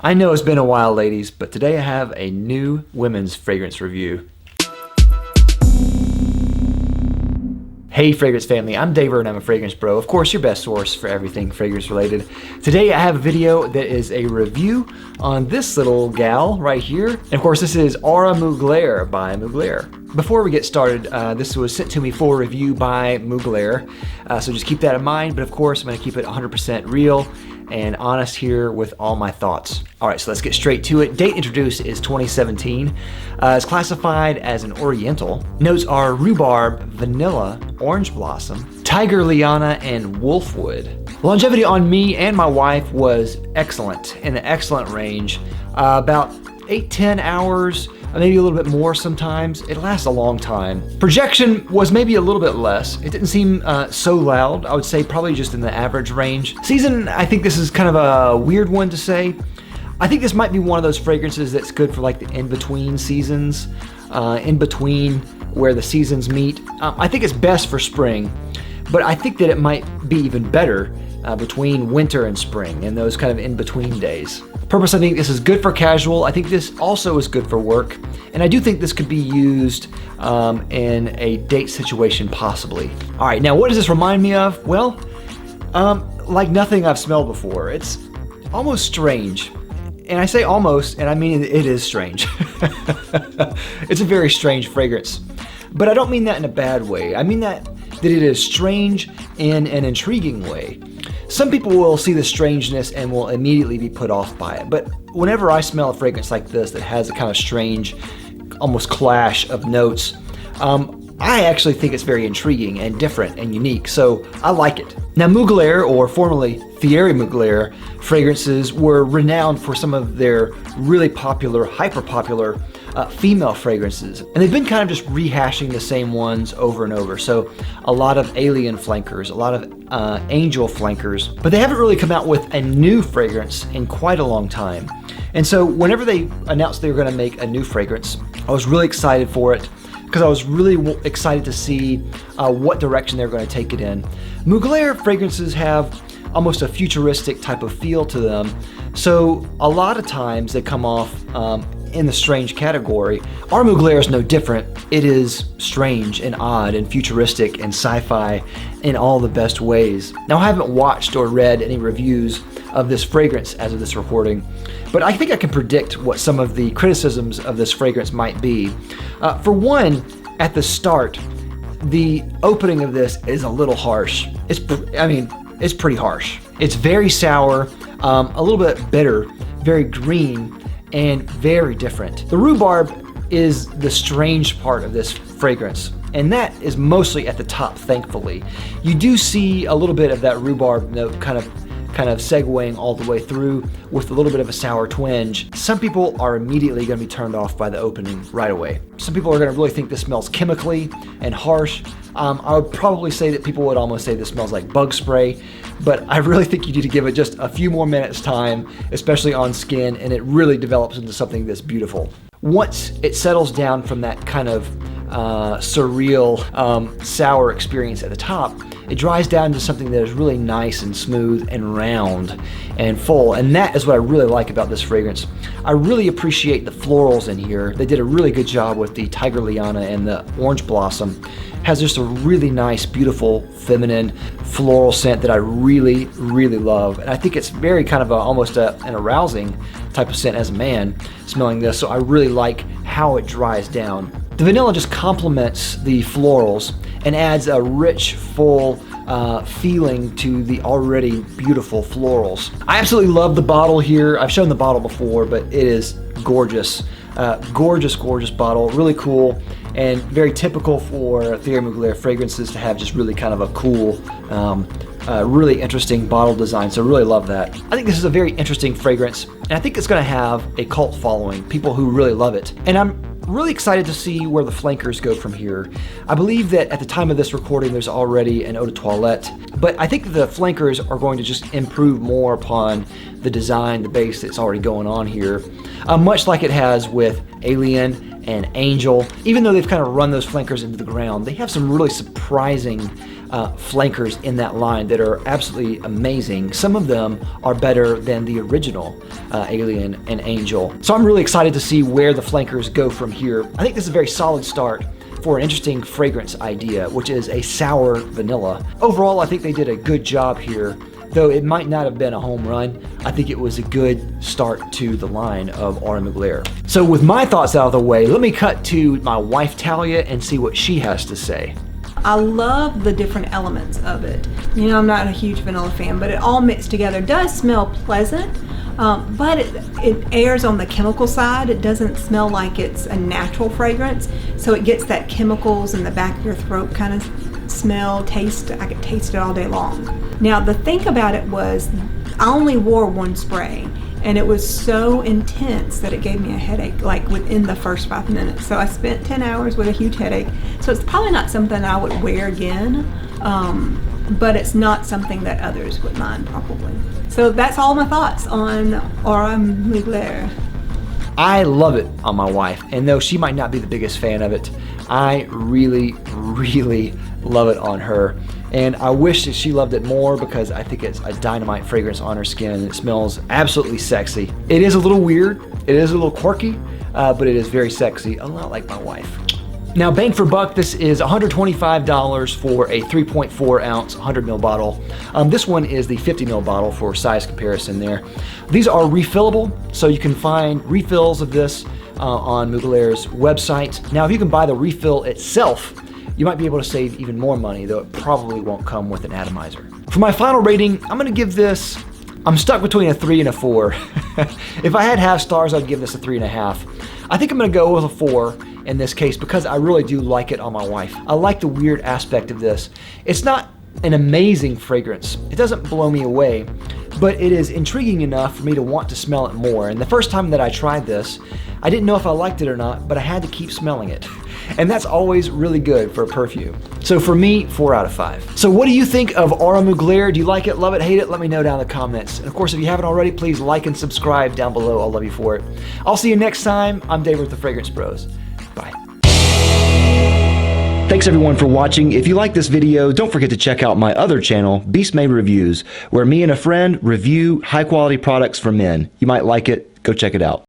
I know it's been a while, ladies, but today I have a new women's fragrance review. Hey fragrance family, I'm David and I'm a fragrance bro. Of course, your best source for everything fragrance related. Today I have a video that is a review on this little gal right here. And of course, this is Aura Mugler by Mugler. Before we get started, this was sent to me for review by Mugler. So just keep that in mind, but of course I'm gonna keep it 100% real and honest here with all my thoughts. All right, so let's get straight to it. Date introduced is 2017. It's classified as an oriental. Notes are rhubarb, vanilla, orange blossom, tiger liana, and wolfwood. Longevity on me and my wife was excellent, in an excellent range. About 8-10 hours, maybe a little bit more sometimes. It lasts a long time. Projection was maybe a little bit less. It didn't seem so loud. I would say probably just in the average range. Season, I think this is kind of a weird one to say. I think this might be one of those fragrances that's good for like the in-between seasons, in between where the seasons meet. I think it's best for spring, but I think that it might be even better between winter and spring and those kind of in-between days. Purpose, I think this is good for casual. I think this also is good for work. And I do think this could be used in a date situation possibly. All right, now what does this remind me of? Well, like nothing I've smelled before. It's almost strange. And I say almost, and I mean it is strange. It's a very strange fragrance. But I don't mean that in a bad way. I mean that it is strange in an intriguing way. Some people will see the strangeness and will immediately be put off by it. But whenever I smell a fragrance like this that has a kind of strange, almost clash of notes, I actually think it's very intriguing and different and unique, so I like it. Now Mugler, or formerly Thierry Mugler, fragrances were renowned for some of their really popular, hyper-popular female fragrances. And they've been kind of just rehashing the same ones over and over. So a lot of alien flankers, a lot of angel flankers, but they haven't really come out with a new fragrance in quite a long time. And so whenever they announced they were gonna make a new fragrance, I was really excited for it, because I was really excited to see what direction they're going to take it in. Mugler fragrances have almost a futuristic type of feel to them, so a lot of times they come off in the strange category. Our Mugler is no different. It is strange and odd and futuristic and sci-fi in all the best ways. Now I haven't watched or read any reviews of this fragrance as of this recording, but I think I can predict what some of the criticisms of this fragrance might be. For one, at the start, the opening of this is a little harsh. It's pretty harsh. It's very sour, a little bit bitter, very green, and very different. The rhubarb is the strange part of this fragrance, and that is mostly at the top, thankfully. You do see a little bit of that rhubarb note kind of segueing all the way through with a little bit of a sour twinge. Some people are immediately going to be turned off by the opening right away. Some people are going to really think this smells chemically and harsh. I would probably say that people would almost say this smells like bug spray, but I really think you need to give it just a few more minutes time, especially on skin, and it really develops into something that's beautiful. Once it settles down from that kind of surreal, sour experience at the top, it dries down to something that is really nice and smooth and round and full. And that is what I really like about this fragrance. I really appreciate the florals in here. They did a really good job with the tiger liana and the orange blossom. It has just a really nice, beautiful, feminine floral scent that I really, really love. And I think it's very kind of almost an arousing type of scent as a man smelling this. So I really like how it dries down. The vanilla just complements the florals and adds a rich, full feeling to the already beautiful florals. I absolutely love the bottle here. I've shown the bottle before, but it is gorgeous. Gorgeous, gorgeous bottle, really cool, and very typical for Thierry Mugler fragrances to have just really kind of a cool, really interesting bottle design, so really love that. I think this is a very interesting fragrance, and I think it's gonna have a cult following, people who really love it. And I'm really excited to see where the flankers go from here. I believe that at the time of this recording, there's already an eau de toilette, but I think the flankers are going to just improve more upon the design, the base that's already going on here, much like it has with Alien and Angel. Even though they've kind of run those flankers into the ground, they have some really surprising flankers in that line that are absolutely amazing. Some of them are better than the original Alien and Angel. So I'm really excited to see where the flankers go from here. I think this is a very solid start for an interesting fragrance idea, which is a sour vanilla. Overall, I think they did a good job here. Though it might not have been a home run, I think it was a good start to the line of Aura Mugler. So with my thoughts out of the way, let me cut to my wife Talia and see what she has to say. I love the different elements of it. You know, I'm not a huge vanilla fan, but it all mixed together does smell pleasant, but it errs on the chemical side. It doesn't smell like it's a natural fragrance, so it gets that chemicals in the back of your throat kind of smell, taste. I could taste it all day long. Now the thing about it was I only wore one spray, and it was so intense that it gave me a headache like within the first 5 minutes. So I spent 10 hours with a huge headache. So it's probably not something I would wear again, but it's not something that others would mind probably. So that's all my thoughts on Aura Mugler. I love it on my wife, and though she might not be the biggest fan of it, I really love it on her. And I wish that she loved it more because I think it's a dynamite fragrance on her skin. It smells absolutely sexy. It is a little weird, it is a little quirky, but it is very sexy, a lot like my wife. Now, bang for buck, this is $125 for a 3.4 ounce 100 ml bottle. This one is the 50 ml bottle for size comparison there. These are refillable, so you can find refills of this on Mugler's website. Now, if you can buy the refill itself, you might be able to save even more money, though it probably won't come with an atomizer. For my final rating, I'm gonna give this, I'm stuck between a 3 and a 4. If I had half stars, I'd give this a 3.5. I think I'm gonna go with a 4 in this case because I really do like it on my wife. I like the weird aspect of this. It's not an amazing fragrance. It doesn't blow me away, but it is intriguing enough for me to want to smell it more. And the first time that I tried this, I didn't know if I liked it or not, but I had to keep smelling it. And that's always really good for a perfume. So for me, 4 out of 5. So what do you think of Aura Mugler? Do you like it, love it, hate it? Let me know down in the comments. And of course, if you haven't already, please like and subscribe down below. I'll love you for it. I'll see you next time. I'm Dave with the Fragrance Bros. Bye. Thanks everyone for watching. If you like this video, don't forget to check out my other channel, Beast Made Reviews, where me and a friend review high quality products for men. You might like it. Go check it out.